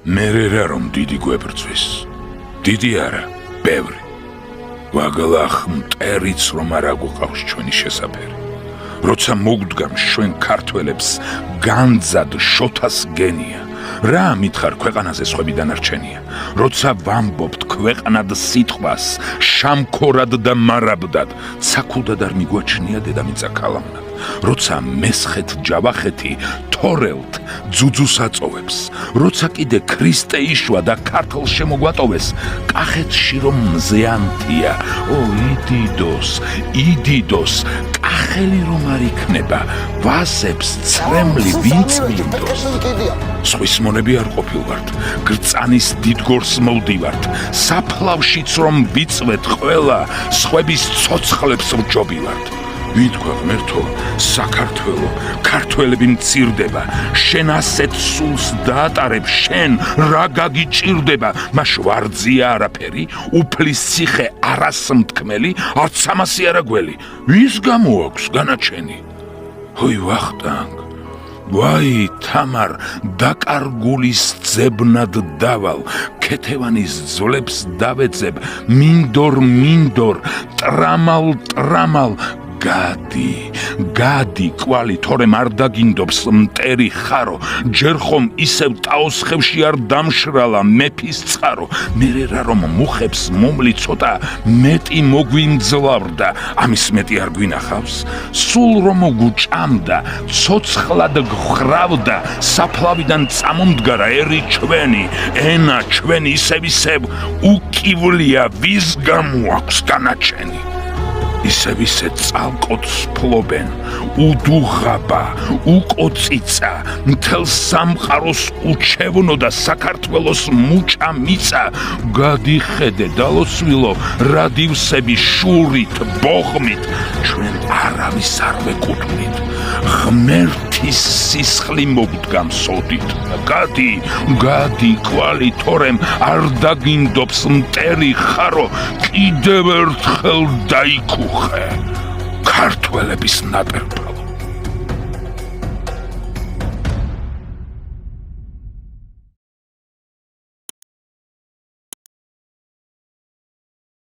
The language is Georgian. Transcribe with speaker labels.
Speaker 1: მერე რა რომ დიდი გვებრძვის დიდი არა ბევრი ვაგლახ მტერიც რომ არ აგვყავს ჩვენი შესაფერი როცა მოგდგამ ჩვენ ქართველებს განძად შოთას გენია რა მითხარ ქვეყანაზე სხვები დანარჩენია როცა ვამბობთ ქვეყნად სიტყვას შამქორად და მარაბდად ცაკუდად არ მიგვაჩნია დედამიწა ქალამნად როცა მესხეთ ჯავახეთი თორელთ ძუძუს აწოვებს როცა კიდე ქრისტე იშვა და ქართლ შემოგვატოვეს კახეთში რომ მზეანთია ო იდიდოს კახელი რომ არ იქნება ვაზებს ცრემლი ვინც მინდოს სხვის მონები არ ყოფილვართ გრწანის დიდგორს მოვდივართ საფლავშიც რომ ვიწვეთ ყველა სხვების ცოცხლებს ვჯობივართ ვიტყვა ღმერთო საქართველო ქართველები მცირდება შენ ასეთ სულს დაატარებ შენ რა გაგიჭირდება მაშ ვარძია არაფერი უფლის ციხე არასმთქმელი არც სამასი არაგველი ვის გამოაქვს განაჩენი ჰოი ვახტანგ ვაი თამარ დაკარგულის ძებნად დავალ ქეთევანის ძვლებს დავეძებ მინდორ ტრამალ გადი კვალი თორემ არ დაგინდობს მტერი ხარო ჯერ ხომ ისევ ტაოსხევში არ დამშრალა მეფის წყარო მერე რა რომ მუხებს მომლი ცოტა მეტი მოგვიმძლავრდა ამის მეტი არ გვინახავს სულ რომ გუჭამდა ცოცხლად გხრავდა საფლავიდან წამომდგარა ერი ჩვენი ენა ჩვენი ისევ უკივლია ვის გამოაქვს განაჩენი ისევ წალკოც ფლობენ უდუღაბა უკოწიცა მთელ სამყაროს უჩევნო და საქართველოს მუჭა მიწა გადიხედე დალოცვილო რადივსები შურით ბოღმით ჩვენ არავის არ ვეკუთვნით ღმერთის სისხლი მოგდგამ სოდით გადი კვალი თორემ არ დაგინდობს მტერი ხარო კიდევ ერთხელ დაიკუ ქართველების ნატერფა